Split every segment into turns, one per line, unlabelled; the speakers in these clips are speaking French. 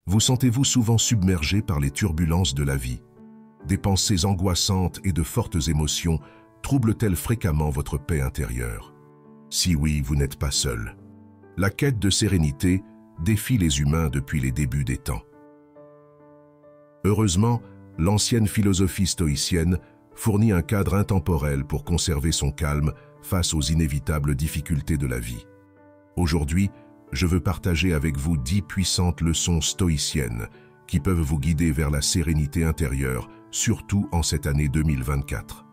Vous sentez-vous souvent submergé par les turbulences de la vie? Des pensées angoissantes et de fortes émotions troublent-elles fréquemment votre paix intérieure? Si oui, vous n'êtes pas seul. La quête de sérénité défie les humains depuis les débuts des temps. Heureusement, l'ancienne philosophie stoïcienne fournit un cadre intemporel pour conserver son calme face aux inévitables difficultés de la vie. Aujourd'hui, je veux partager avec vous 10 puissantes leçons stoïciennes qui peuvent vous guider vers la sérénité intérieure, surtout en cette année 2024.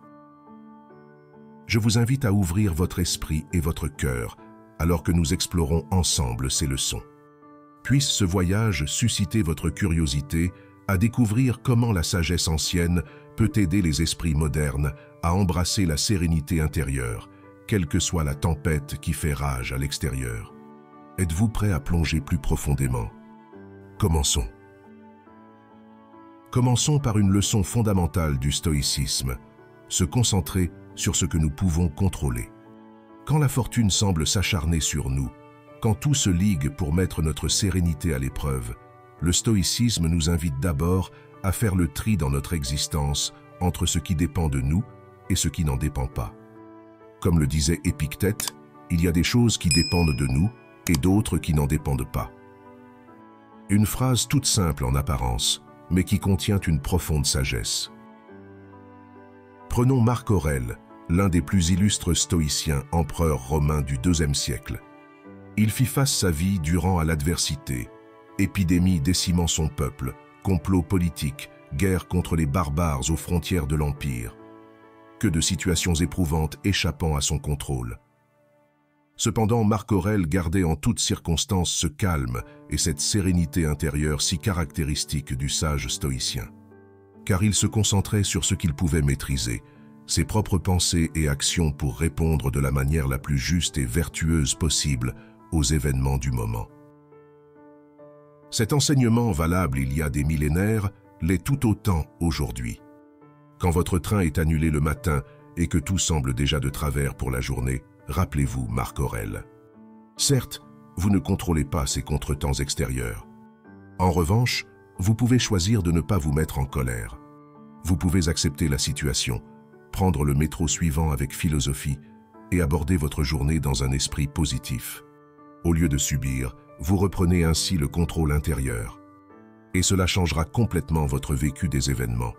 Je vous invite à ouvrir votre esprit et votre cœur alors que nous explorons ensemble ces leçons. Puisse ce voyage susciter votre curiosité à découvrir comment la sagesse ancienne peut aider les esprits modernes à embrasser la sérénité intérieure, quelle que soit la tempête qui fait rage à l'extérieur. Êtes-vous prêt à plonger plus profondément? Commençons. Commençons par une leçon fondamentale du stoïcisme, se concentrer sur ce que nous pouvons contrôler. Quand la fortune semble s'acharner sur nous, quand tout se ligue pour mettre notre sérénité à l'épreuve, le stoïcisme nous invite d'abord à faire le tri dans notre existence entre ce qui dépend de nous et ce qui n'en dépend pas. Comme le disait Épictète, il y a des choses qui dépendent de nous et d'autres qui n'en dépendent pas. Une phrase toute simple en apparence, mais qui contient une profonde sagesse. Prenons Marc Aurèle, l'un des plus illustres stoïciens, empereur romain du IIe siècle. Il fit face sa vie durant à l'adversité, épidémie décimant son peuple, complot politique, guerre contre les barbares aux frontières de l'Empire. Que de situations éprouvantes échappant à son contrôle. Cependant, Marc Aurèle gardait en toutes circonstances ce calme et cette sérénité intérieure si caractéristique du sage stoïcien. Car il se concentrait sur ce qu'il pouvait maîtriser, ses propres pensées et actions pour répondre de la manière la plus juste et vertueuse possible aux événements du moment. Cet enseignement valable il y a des millénaires l'est tout autant aujourd'hui. Quand votre train est annulé le matin et que tout semble déjà de travers pour la journée, rappelez-vous Marc Aurèle. Certes, vous ne contrôlez pas ces contretemps extérieurs. En revanche, vous pouvez choisir de ne pas vous mettre en colère. Vous pouvez accepter la situation, prendre le métro suivant avec philosophie et aborder votre journée dans un esprit positif. Au lieu de subir, vous reprenez ainsi le contrôle intérieur. Et cela changera complètement votre vécu des événements.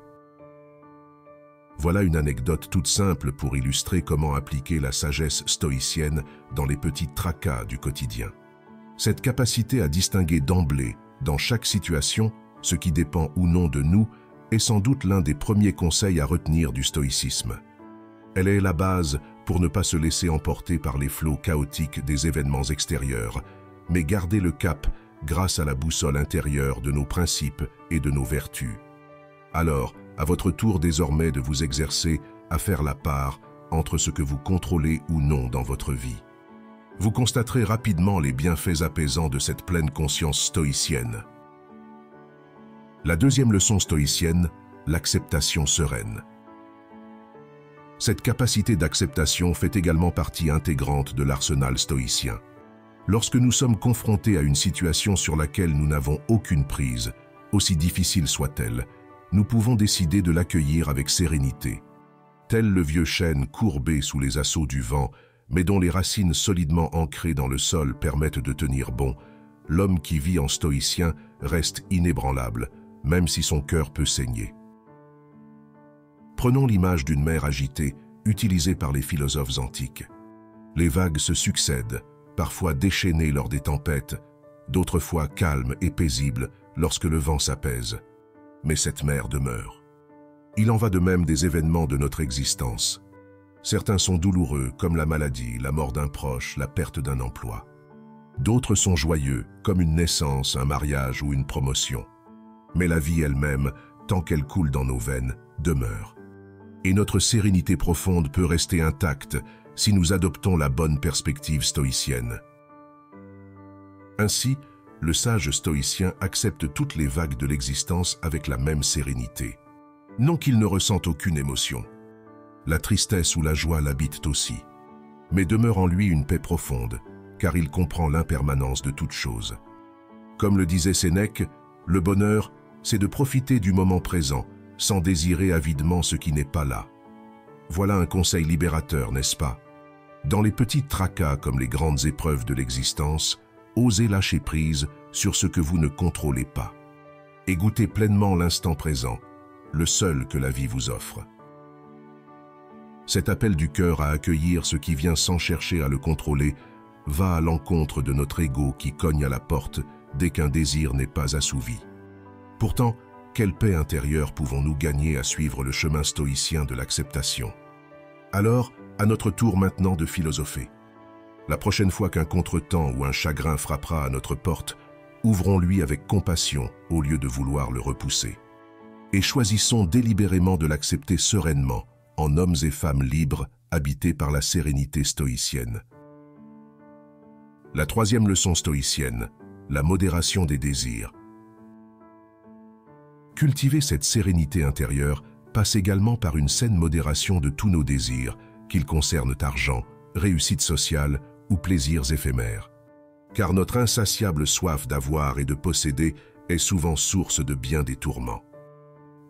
Voilà une anecdote toute simple pour illustrer comment appliquer la sagesse stoïcienne dans les petits tracas du quotidien. Cette capacité à distinguer d'emblée, dans chaque situation, ce qui dépend ou non de nous, est sans doute l'un des premiers conseils à retenir du stoïcisme. Elle est la base pour ne pas se laisser emporter par les flots chaotiques des événements extérieurs, mais garder le cap grâce à la boussole intérieure de nos principes et de nos vertus. Alors, à votre tour désormais de vous exercer à faire la part entre ce que vous contrôlez ou non dans votre vie. Vous constaterez rapidement les bienfaits apaisants de cette pleine conscience stoïcienne. La deuxième leçon stoïcienne, l'acceptation sereine. Cette capacité d'acceptation fait également partie intégrante de l'arsenal stoïcien. Lorsque nous sommes confrontés à une situation sur laquelle nous n'avons aucune prise, aussi difficile soit-elle, nous pouvons décider de l'accueillir avec sérénité. Tel le vieux chêne courbé sous les assauts du vent, mais dont les racines solidement ancrées dans le sol permettent de tenir bon, l'homme qui vit en stoïcien reste inébranlable, même si son cœur peut saigner. Prenons l'image d'une mer agitée, utilisée par les philosophes antiques. Les vagues se succèdent, parfois déchaînées lors des tempêtes, d'autres fois calmes et paisibles lorsque le vent s'apaise. Mais cette mer demeure. Il en va de même des événements de notre existence. Certains sont douloureux, comme la maladie, la mort d'un proche, la perte d'un emploi. D'autres sont joyeux, comme une naissance, un mariage ou une promotion. Mais la vie elle-même, tant qu'elle coule dans nos veines, demeure. Et notre sérénité profonde peut rester intacte si nous adoptons la bonne perspective stoïcienne. Ainsi, le sage stoïcien accepte toutes les vagues de l'existence avec la même sérénité. Non qu'il ne ressente aucune émotion. La tristesse ou la joie l'habitent aussi. Mais demeure en lui une paix profonde, car il comprend l'impermanence de toute chose. Comme le disait Sénèque, Le bonheur, c'est de profiter du moment présent, sans désirer avidement ce qui n'est pas là. Voilà un conseil libérateur, n'est-ce pas? Dans les petits tracas comme les grandes épreuves de l'existence, osez lâcher prise sur ce que vous ne contrôlez pas. Et goûtez pleinement l'instant présent, le seul que la vie vous offre. Cet appel du cœur à accueillir ce qui vient sans chercher à le contrôler va à l'encontre de notre ego qui cogne à la porte dès qu'un désir n'est pas assouvi. Pourtant, quelle paix intérieure pouvons-nous gagner à suivre le chemin stoïcien de l'acceptation? Alors, à notre tour maintenant de philosopher. La prochaine fois qu'un contretemps ou un chagrin frappera à notre porte, ouvrons-lui avec compassion au lieu de vouloir le repousser. Et choisissons délibérément de l'accepter sereinement, en hommes et femmes libres, habités par la sérénité stoïcienne. La troisième leçon stoïcienne, la modération des désirs. Cultiver cette sérénité intérieure passe également par une saine modération de tous nos désirs, qu'ils concernent argent, réussite sociale ou plaisirs éphémères. Car notre insatiable soif d'avoir et de posséder est souvent source de bien des tourments.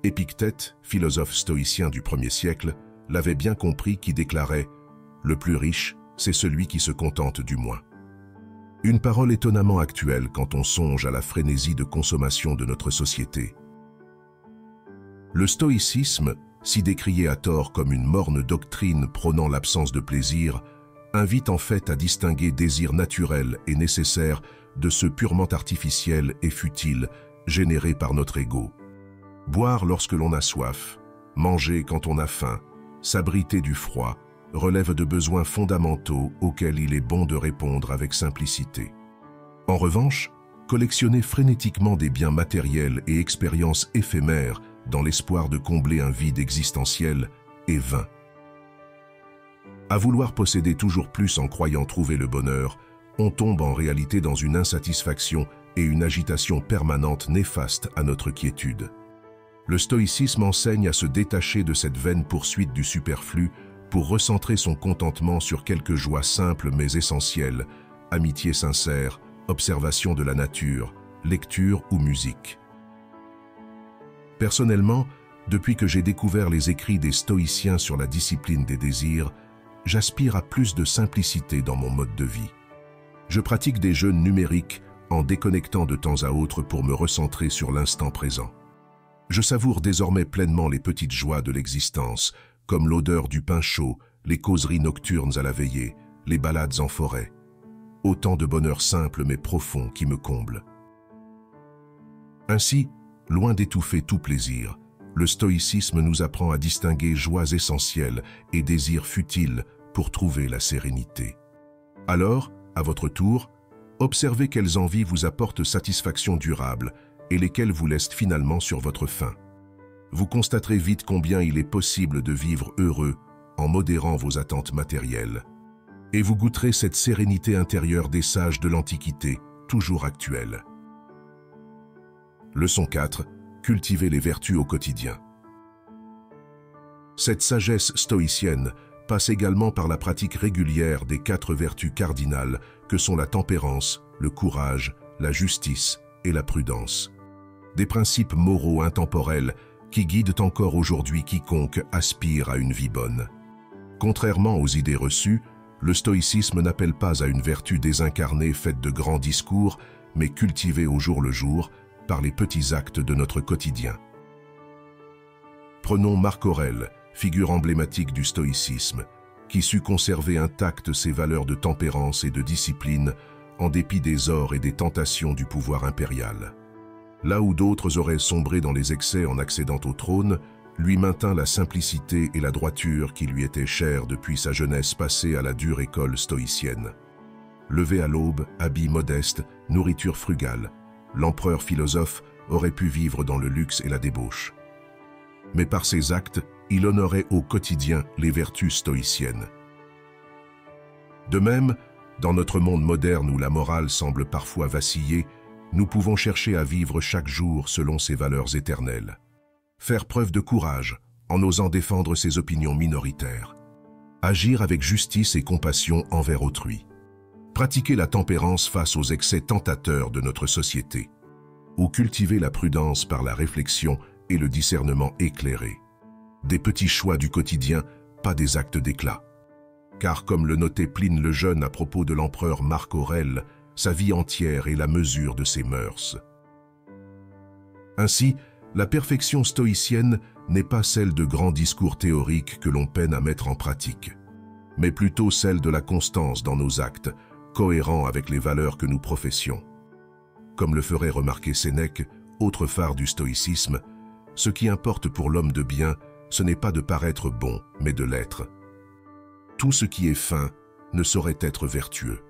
Épictète, philosophe stoïcien du 1er siècle, l'avait bien compris qui déclarait « Le plus riche, c'est celui qui se contente du moins ». Une parole étonnamment actuelle quand on songe à la frénésie de consommation de notre société. Le stoïcisme, si décrié à tort comme une morne doctrine prônant l'absence de plaisir, invite en fait à distinguer désirs naturels et nécessaires de ceux purement artificiels et futiles générés par notre ego. Boire lorsque l'on a soif, manger quand on a faim, s'abriter du froid, relève de besoins fondamentaux auxquels il est bon de répondre avec simplicité. En revanche, collectionner frénétiquement des biens matériels et expériences éphémères dans l'espoir de combler un vide existentiel est vain. À vouloir posséder toujours plus en croyant trouver le bonheur, on tombe en réalité dans une insatisfaction et une agitation permanente néfaste à notre quiétude. Le stoïcisme enseigne à se détacher de cette vaine poursuite du superflu pour recentrer son contentement sur quelques joies simples mais essentielles, amitié sincère, observation de la nature, lecture ou musique. Personnellement, depuis que j'ai découvert les écrits des stoïciens sur la discipline des désirs, j'aspire à plus de simplicité dans mon mode de vie. Je pratique des jeûnes numériques en déconnectant de temps à autre pour me recentrer sur l'instant présent. Je savoure désormais pleinement les petites joies de l'existence, comme l'odeur du pain chaud, les causeries nocturnes à la veillée, les balades en forêt. Autant de bonheur simple mais profond qui me comble. Ainsi, loin d'étouffer tout plaisir, le stoïcisme nous apprend à distinguer joies essentielles et désirs futiles pour trouver la sérénité. Alors, à votre tour, observez quelles envies vous apportent satisfaction durable et lesquelles vous laissent finalement sur votre faim. Vous constaterez vite combien il est possible de vivre heureux en modérant vos attentes matérielles. Et vous goûterez cette sérénité intérieure des sages de l'Antiquité, toujours actuelle. Leçon 4. Cultiver les vertus au quotidien. Cette sagesse stoïcienne passe également par la pratique régulière des 4 vertus cardinales que sont la tempérance, le courage, la justice et la prudence. Des principes moraux intemporels qui guident encore aujourd'hui quiconque aspire à une vie bonne. Contrairement aux idées reçues, le stoïcisme n'appelle pas à une vertu désincarnée faite de grands discours, mais cultivée au jour le jour par les petits actes de notre quotidien. Prenons Marc Aurèle, figure emblématique du stoïcisme, qui sut conserver intactes ses valeurs de tempérance et de discipline en dépit des ors et des tentations du pouvoir impérial. Là où d'autres auraient sombré dans les excès en accédant au trône, lui maintint la simplicité et la droiture qui lui étaient chères depuis sa jeunesse passée à la dure école stoïcienne. Levé à l'aube, habit modeste, nourriture frugale, l'empereur philosophe aurait pu vivre dans le luxe et la débauche. Mais par ses actes, il honorait au quotidien les vertus stoïciennes. De même, dans notre monde moderne où la morale semble parfois vaciller, nous pouvons chercher à vivre chaque jour selon ses valeurs éternelles. Faire preuve de courage en osant défendre ses opinions minoritaires. Agir avec justice et compassion envers autrui. Pratiquer la tempérance face aux excès tentateurs de notre société. ou cultiver la prudence par la réflexion et le discernement éclairé. Des petits choix du quotidien, pas des actes d'éclat. Car comme le notait Pline le Jeune à propos de l'empereur Marc Aurèle, sa vie entière est la mesure de ses mœurs. Ainsi, la perfection stoïcienne n'est pas celle de grands discours théoriques que l'on peine à mettre en pratique, mais plutôt celle de la constance dans nos actes, cohérents avec les valeurs que nous professions. Comme le ferait remarquer Sénèque, autre phare du stoïcisme, ce qui importe pour l'homme de bien, ce n'est pas de paraître bon, mais de l'être. Tout ce qui est fin ne saurait être vertueux.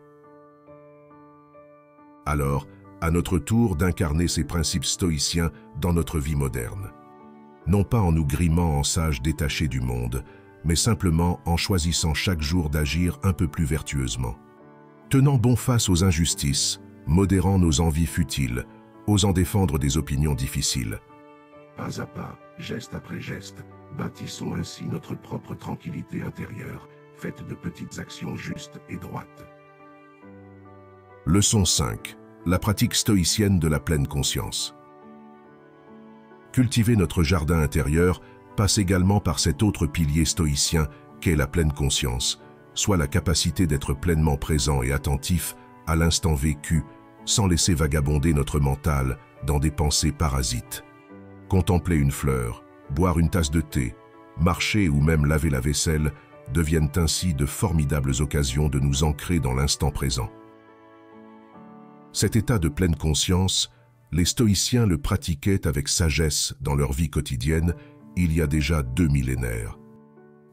Alors, à notre tour d'incarner ces principes stoïciens dans notre vie moderne. Non pas en nous grimant en sages détachés du monde, mais simplement en choisissant chaque jour d'agir un peu plus vertueusement. Tenant bon face aux injustices, modérant nos envies futiles, osant défendre des opinions difficiles.
Pas à pas, geste après geste, bâtissons ainsi notre propre tranquillité intérieure, faite de petites actions justes et droites.
Leçon 5. La pratique stoïcienne de la pleine conscience. Cultiver notre jardin intérieur passe également par cet autre pilier stoïcien qu'est la pleine conscience, soit la capacité d'être pleinement présent et attentif à l'instant vécu, sans laisser vagabonder notre mental dans des pensées parasites. Contempler une fleur, boire une tasse de thé, marcher ou même laver la vaisselle deviennent ainsi de formidables occasions de nous ancrer dans l'instant présent. Cet état de pleine conscience, les stoïciens le pratiquaient avec sagesse dans leur vie quotidienne il y a déjà 2 millénaires.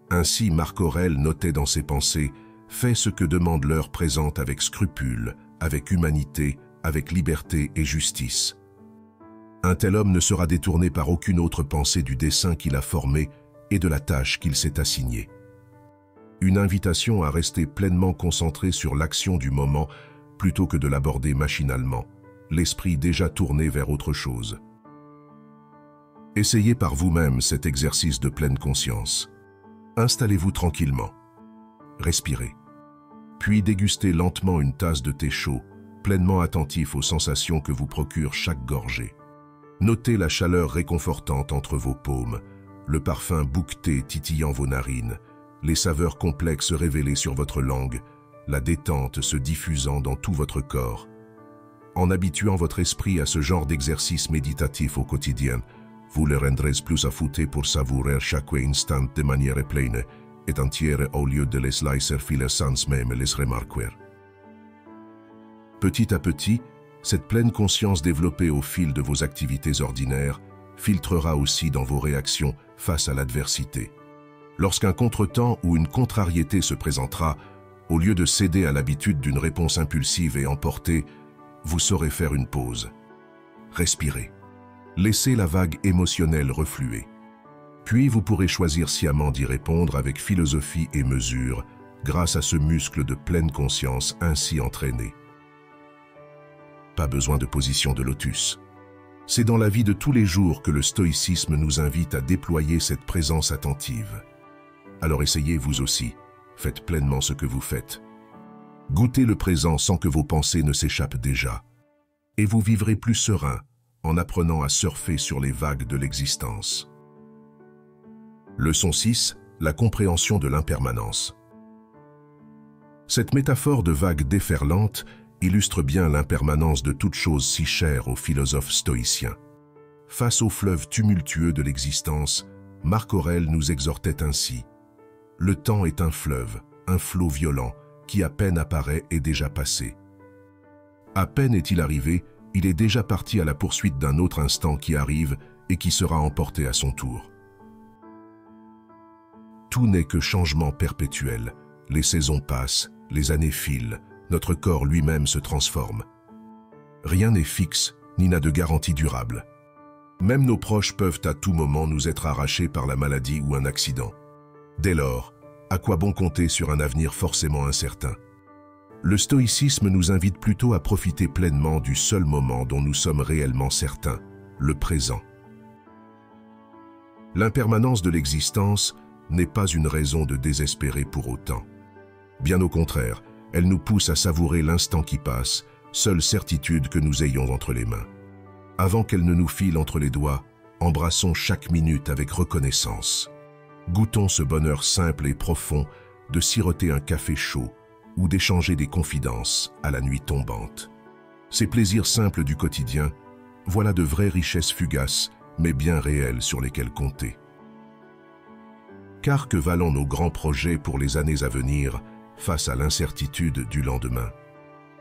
Ainsi Marc Aurèle notait dans ses pensées « Fais ce que demande l'heure présente avec scrupule, avec humanité, avec liberté et justice. » Un tel homme ne sera détourné par aucune autre pensée du dessein qu'il a formé et de la tâche qu'il s'est assignée. Une invitation à rester pleinement concentré sur l'action du moment plutôt que de l'aborder machinalement, l'esprit déjà tourné vers autre chose. Essayez par vous-même cet exercice de pleine conscience. Installez-vous tranquillement. Respirez. Puis dégustez lentement une tasse de thé chaud, pleinement attentif aux sensations que vous procure chaque gorgée. Notez la chaleur réconfortante entre vos paumes, le parfum bouqueté titillant vos narines, les saveurs complexes révélées sur votre langue, la détente se diffusant dans tout votre corps. En habituant votre esprit à ce genre d'exercice méditatif au quotidien, vous le rendrez plus affûté pour savourer chaque instant de manière pleine et entière au lieu de les laisser filer sans même les remarquer. Petit à petit, cette pleine conscience développée au fil de vos activités ordinaires filtrera aussi dans vos réactions face à l'adversité. Lorsqu'un contretemps ou une contrariété se présentera, au lieu de céder à l'habitude d'une réponse impulsive et emportée, vous saurez faire une pause. Respirez. Laissez la vague émotionnelle refluer. Puis vous pourrez choisir sciemment d'y répondre avec philosophie et mesure, grâce à ce muscle de pleine conscience ainsi entraîné. Pas besoin de position de lotus. C'est dans la vie de tous les jours que le stoïcisme nous invite à déployer cette présence attentive. Alors essayez vous aussi. Faites pleinement ce que vous faites. Goûtez le présent sans que vos pensées ne s'échappent déjà. Et vous vivrez plus serein en apprenant à surfer sur les vagues de l'existence. Leçon 6. La compréhension de l'impermanence. Cette métaphore de vague déferlante illustre bien l'impermanence de toute chose si chère aux philosophes stoïciens. Face au fleuve tumultueux de l'existence, Marc Aurèle nous exhortait ainsi. Le temps est un fleuve, un flot violent, qui à peine apparaît est déjà passé. À peine est-il arrivé, il est déjà parti à la poursuite d'un autre instant qui arrive et qui sera emporté à son tour. Tout n'est que changement perpétuel. Les saisons passent, les années filent, notre corps lui-même se transforme. Rien n'est fixe, ni n'a de garantie durable. Même nos proches peuvent à tout moment nous être arrachés par la maladie ou un accident. Dès lors, à quoi bon compter sur un avenir forcément incertain? Le stoïcisme nous invite plutôt à profiter pleinement du seul moment dont nous sommes réellement certains, le présent. L'impermanence de l'existence n'est pas une raison de désespérer pour autant. Bien au contraire, elle nous pousse à savourer l'instant qui passe, seule certitude que nous ayons entre les mains. Avant qu'elle ne nous file entre les doigts, embrassons chaque minute avec reconnaissance. Goûtons ce bonheur simple et profond de siroter un café chaud ou d'échanger des confidences à la nuit tombante. Ces plaisirs simples du quotidien, voilà de vraies richesses fugaces, mais bien réelles sur lesquelles compter. Car que valent nos grands projets pour les années à venir face à l'incertitude du lendemain?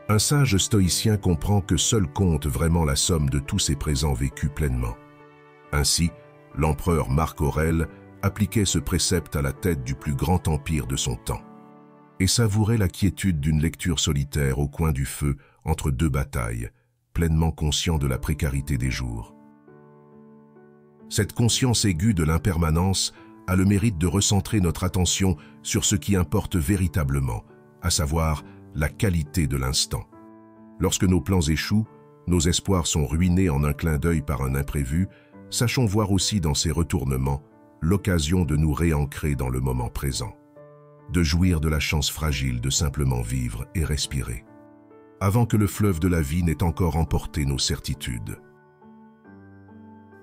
Un sage stoïcien comprend que seul compte vraiment la somme de tous ses présents vécus pleinement. Ainsi, l'empereur Marc Aurèle appliquait ce précepte à la tête du plus grand empire de son temps et savourait la quiétude d'une lecture solitaire au coin du feu entre deux batailles, pleinement conscient de la précarité des jours. Cette conscience aiguë de l'impermanence a le mérite de recentrer notre attention sur ce qui importe véritablement, à savoir la qualité de l'instant. Lorsque nos plans échouent, nos espoirs sont ruinés en un clin d'œil par un imprévu, sachons voir aussi dans ces retournements l'occasion de nous réancrer dans le moment présent, de jouir de la chance fragile de simplement vivre et respirer, avant que le fleuve de la vie n'ait encore emporté nos certitudes.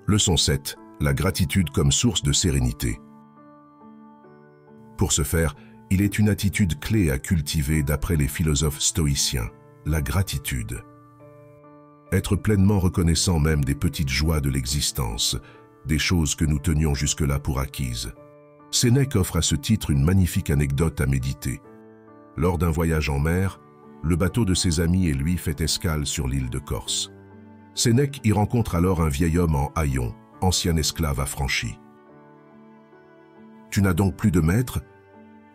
Leçon 7. La gratitude comme source de sérénité. Pour ce faire, il est une attitude clé à cultiver d'après les philosophes stoïciens, la gratitude. Être pleinement reconnaissant même des petites joies de l'existence, des choses que nous tenions jusque-là pour acquises. Sénèque offre à ce titre une magnifique anecdote à méditer. Lors d'un voyage en mer, le bateau de ses amis et lui fait escale sur l'île de Corse. Sénèque y rencontre alors un vieil homme en haillons, ancien esclave affranchi. « Tu n'as donc plus de maître ?»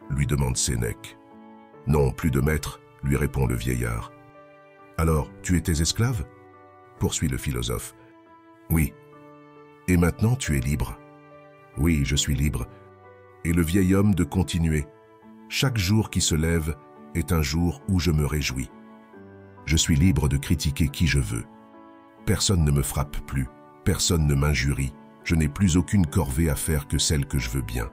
lui demande Sénèque. « Non, plus de maître, » lui répond le vieillard. « Alors, tu étais esclave ?» poursuit le philosophe. « Oui. »« Et maintenant, tu es libre ?» ?»« Oui, je suis libre. » Et le vieil homme de continuer. « Chaque jour qui se lève est un jour où je me réjouis. Je suis libre de critiquer qui je veux. Personne ne me frappe plus, personne ne m'injurie. Je n'ai plus aucune corvée à faire que celle que je veux bien. »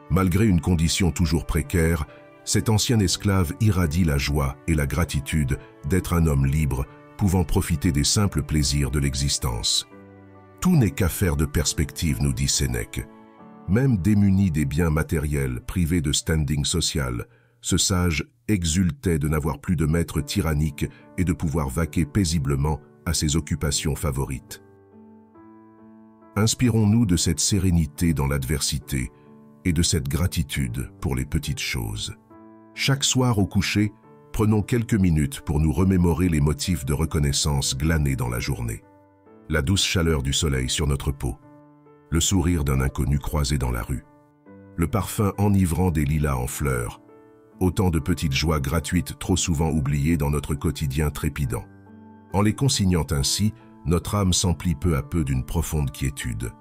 Malgré une condition toujours précaire, cet ancien esclave irradie la joie et la gratitude d'être un homme libre, pouvant profiter des simples plaisirs de l'existence. Tout n'est qu'affaire de perspective, nous dit Sénèque. Même démuni des biens matériels, privé de standing social, ce sage exultait de n'avoir plus de maître tyrannique et de pouvoir vaquer paisiblement à ses occupations favorites. Inspirons-nous de cette sérénité dans l'adversité et de cette gratitude pour les petites choses. Chaque soir au coucher, prenons quelques minutes pour nous remémorer les motifs de reconnaissance glanés dans la journée. La douce chaleur du soleil sur notre peau, le sourire d'un inconnu croisé dans la rue, le parfum enivrant des lilas en fleurs, autant de petites joies gratuites trop souvent oubliées dans notre quotidien trépidant. En les consignant ainsi, notre âme s'emplit peu à peu d'une profonde quiétude.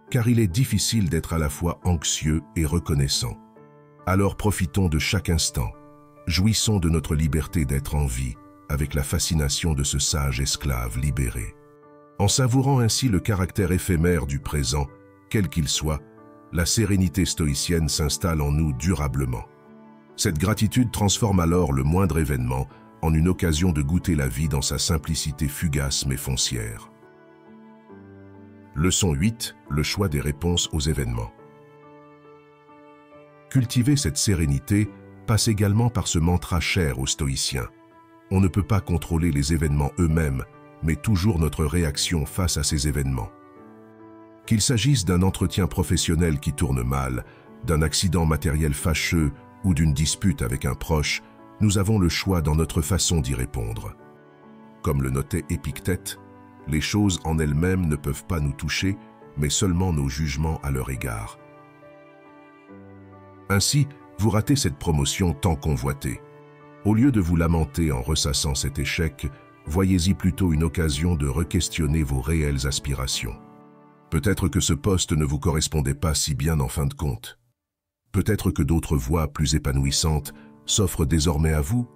Car il est difficile d'être à la fois anxieux et reconnaissant. Alors profitons de chaque instant, jouissons de notre liberté d'être en vie, avec la fascination de ce sage esclave libéré. En savourant ainsi le caractère éphémère du présent, quel qu'il soit, la sérénité stoïcienne s'installe en nous durablement. Cette gratitude transforme alors le moindre événement en une occasion de goûter la vie dans sa simplicité fugace mais foncière. Leçon 8. Le choix des réponses aux événements. Cultiver cette sérénité passe également par ce mantra cher aux stoïciens. On ne peut pas contrôler les événements eux-mêmes, mais toujours notre réaction face à ces événements. Qu'il s'agisse d'un entretien professionnel qui tourne mal, d'un accident matériel fâcheux ou d'une dispute avec un proche, nous avons le choix dans notre façon d'y répondre. Comme le notait Épictète, les choses en elles-mêmes ne peuvent pas nous toucher, mais seulement nos jugements à leur égard. Ainsi, vous ratez cette promotion tant convoitée. Au lieu de vous lamenter en ressassant cet échec, voyez-y plutôt une occasion de re-questionner vos réelles aspirations. Peut-être que ce poste ne vous correspondait pas si bien en fin de compte. Peut-être que d'autres voies plus épanouissantes s'offrent désormais à vous.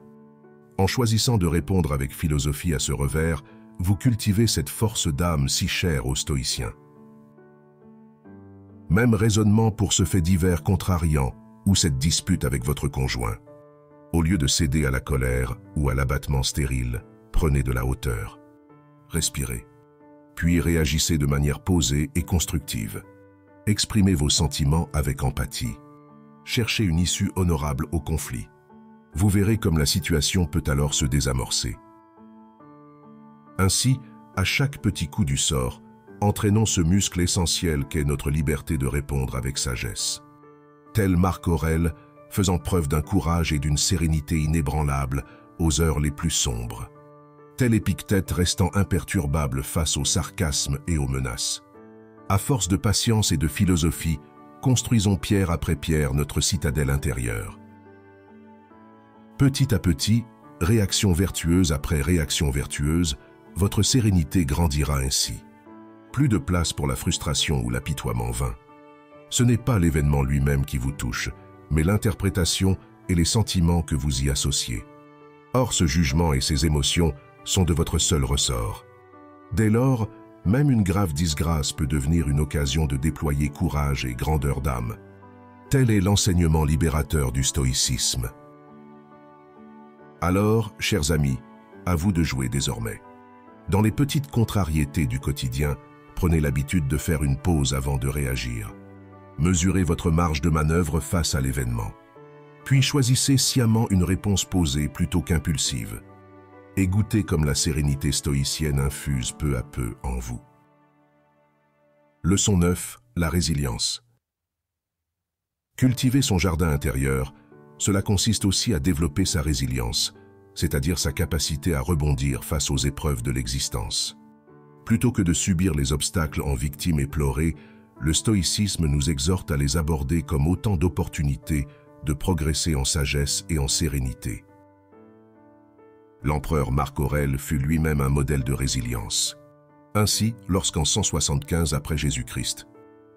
En choisissant de répondre avec philosophie à ce revers, vous cultivez cette force d'âme si chère aux stoïciens. Même raisonnement pour ce fait divers contrariant ou cette dispute avec votre conjoint. Au lieu de céder à la colère ou à l'abattement stérile, prenez de la hauteur. Respirez. Puis réagissez de manière posée et constructive. Exprimez vos sentiments avec empathie. Cherchez une issue honorable au conflit. Vous verrez comme la situation peut alors se désamorcer. Ainsi, à chaque petit coup du sort, entraînons ce muscle essentiel qu'est notre liberté de répondre avec sagesse. Tel Marc Aurèle, faisant preuve d'un courage et d'une sérénité inébranlables aux heures les plus sombres. Tel Épictète restant imperturbable face au sarcasme et aux menaces. À force de patience et de philosophie, construisons pierre après pierre notre citadelle intérieure. Petit à petit, réaction vertueuse après réaction vertueuse, votre sérénité grandira ainsi. Plus de place pour la frustration ou l'apitoiement vain. Ce n'est pas l'événement lui-même qui vous touche, mais l'interprétation et les sentiments que vous y associez. Or, ce jugement et ces émotions sont de votre seul ressort. Dès lors, même une grave disgrâce peut devenir une occasion de déployer courage et grandeur d'âme. Tel est l'enseignement libérateur du stoïcisme. Alors, chers amis, à vous de jouer désormais. Dans les petites contrariétés du quotidien, prenez l'habitude de faire une pause avant de réagir. Mesurez votre marge de manœuvre face à l'événement. Puis choisissez sciemment une réponse posée plutôt qu'impulsive. Et goûtez comme la sérénité stoïcienne infuse peu à peu en vous. Leçon 9, la résilience. Cultiver son jardin intérieur, cela consiste aussi à développer sa résilience, c'est-à-dire sa capacité à rebondir face aux épreuves de l'existence. Plutôt que de subir les obstacles en victime éplorée, le stoïcisme nous exhorte à les aborder comme autant d'opportunités de progresser en sagesse et en sérénité. L'empereur Marc Aurèle fut lui-même un modèle de résilience. Ainsi, lorsqu'en 175 après Jésus-Christ,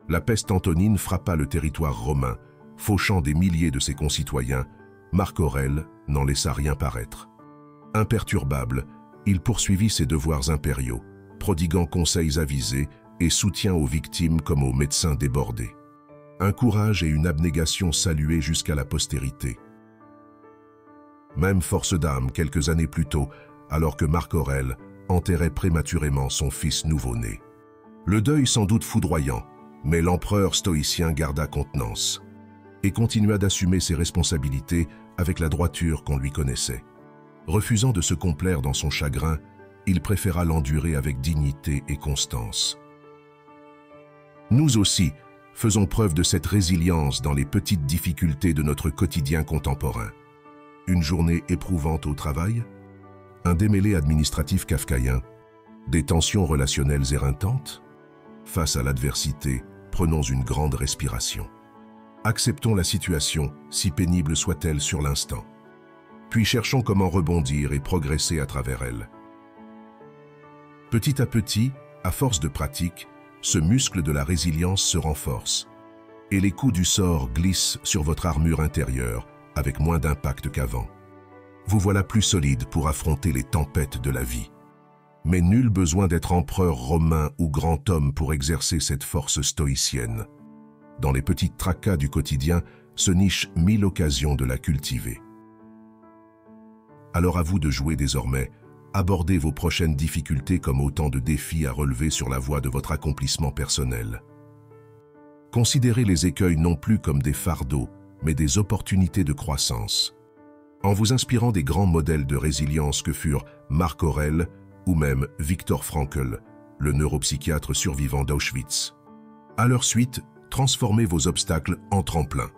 la peste antonine frappa le territoire romain, fauchant des milliers de ses concitoyens, Marc Aurèle n'en laissa rien paraître. Imperturbable, il poursuivit ses devoirs impériaux, prodiguant conseils avisés et soutien aux victimes comme aux médecins débordés. Un courage et une abnégation salués jusqu'à la postérité. Même force d'âme quelques années plus tôt, alors que Marc Aurèle enterrait prématurément son fils nouveau-né. Le deuil sans doute foudroyant, mais l'empereur stoïcien garda contenance et continua d'assumer ses responsabilités avec la droiture qu'on lui connaissait. Refusant de se complaire dans son chagrin, il préféra l'endurer avec dignité et constance. Nous aussi, faisons preuve de cette résilience dans les petites difficultés de notre quotidien contemporain. Une journée éprouvante au travail, un démêlé administratif kafkaïen, des tensions relationnelles éreintantes. Face à l'adversité, prenons une grande respiration. Acceptons la situation, si pénible soit-elle sur l'instant. Puis cherchons comment rebondir et progresser à travers elle. Petit à petit, à force de pratique, ce muscle de la résilience se renforce et les coups du sort glissent sur votre armure intérieure avec moins d'impact qu'avant. Vous voilà plus solide pour affronter les tempêtes de la vie. Mais nul besoin d'être empereur romain ou grand homme pour exercer cette force stoïcienne. Dans les petites tracas du quotidien se nichent 1000 occasions de la cultiver. Alors à vous de jouer désormais. Abordez vos prochaines difficultés comme autant de défis à relever sur la voie de votre accomplissement personnel. Considérez les écueils non plus comme des fardeaux, mais des opportunités de croissance. En vous inspirant des grands modèles de résilience que furent Marc Aurèle ou même Viktor Frankl, le neuropsychiatre survivant d'Auschwitz. À leur suite, transformez vos obstacles en tremplins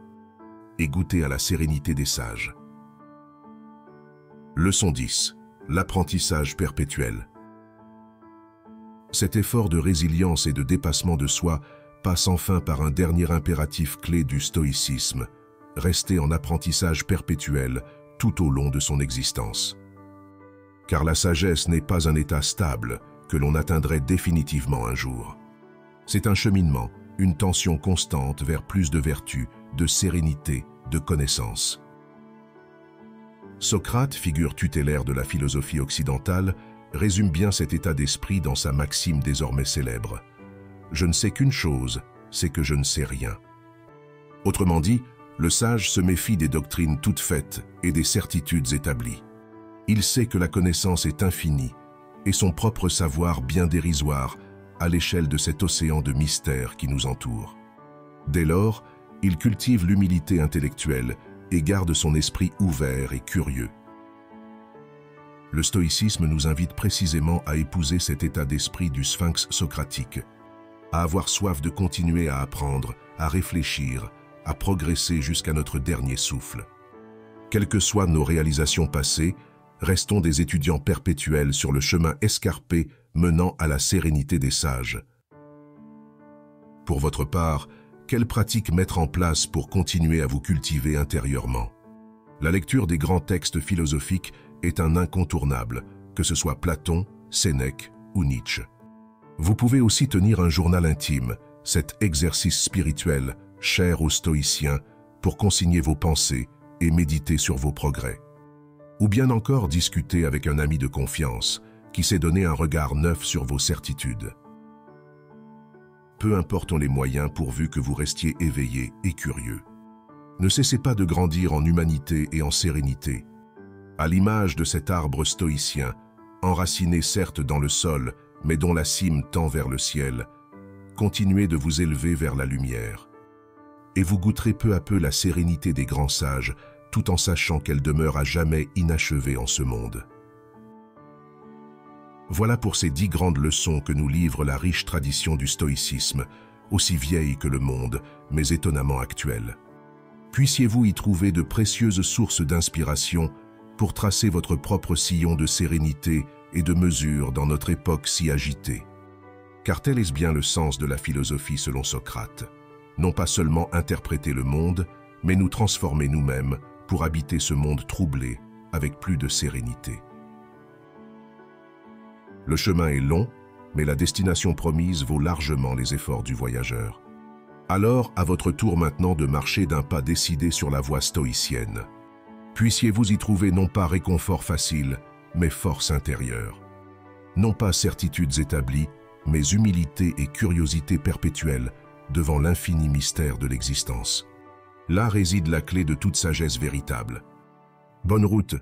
et goûtez à la sérénité des sages. Leçon 10. L'apprentissage perpétuel. Cet effort de résilience et de dépassement de soi passe enfin par un dernier impératif clé du stoïcisme, rester en apprentissage perpétuel tout au long de son existence. Car la sagesse n'est pas un état stable que l'on atteindrait définitivement un jour. C'est un cheminement, une tension constante vers plus de vertu, de sérénité, de connaissance. Socrate, figure tutélaire de la philosophie occidentale, résume bien cet état d'esprit dans sa maxime désormais célèbre. « Je ne sais qu'une chose, c'est que je ne sais rien ». Autrement dit, le sage se méfie des doctrines toutes faites et des certitudes établies. Il sait que la connaissance est infinie et son propre savoir bien dérisoire à l'échelle de cet océan de mystères qui nous entoure. Dès lors, il cultive l'humilité intellectuelle et garde son esprit ouvert et curieux. Le stoïcisme nous invite précisément à épouser cet état d'esprit du sphinx socratique, à avoir soif de continuer à apprendre, à réfléchir, à progresser jusqu'à notre dernier souffle. Quelles que soient nos réalisations passées, restons des étudiants perpétuels sur le chemin escarpé menant à la sérénité des sages. Pour votre part, quelles pratiques mettre en place pour continuer à vous cultiver intérieurement? La lecture des grands textes philosophiques est un incontournable, que ce soit Platon, Sénèque ou Nietzsche. Vous pouvez aussi tenir un journal intime, cet exercice spirituel cher aux stoïciens, pour consigner vos pensées et méditer sur vos progrès. Ou bien encore discuter avec un ami de confiance qui sait donner un regard neuf sur vos certitudes. Peu importent les moyens pourvu que vous restiez éveillé et curieux. Ne cessez pas de grandir en humanité et en sérénité. À l'image de cet arbre stoïcien, enraciné certes dans le sol, mais dont la cime tend vers le ciel, continuez de vous élever vers la lumière. Et vous goûterez peu à peu la sérénité des grands sages, tout en sachant qu'elle demeure à jamais inachevée en ce monde. Voilà pour ces 10 grandes leçons que nous livre la riche tradition du stoïcisme, aussi vieille que le monde, mais étonnamment actuelle. Puissiez-vous y trouver de précieuses sources d'inspiration pour tracer votre propre sillon de sérénité et de mesure dans notre époque si agitée. Car tel est bien le sens de la philosophie selon Socrate. Non pas seulement interpréter le monde, mais nous transformer nous-mêmes pour habiter ce monde troublé avec plus de sérénité. Le chemin est long, mais la destination promise vaut largement les efforts du voyageur. Alors, à votre tour maintenant de marcher d'un pas décidé sur la voie stoïcienne. Puissiez-vous y trouver non pas réconfort facile, mais force intérieure. Non pas certitudes établies, mais humilité et curiosité perpétuelle devant l'infini mystère de l'existence. Là réside la clé de toute sagesse véritable. Bonne route!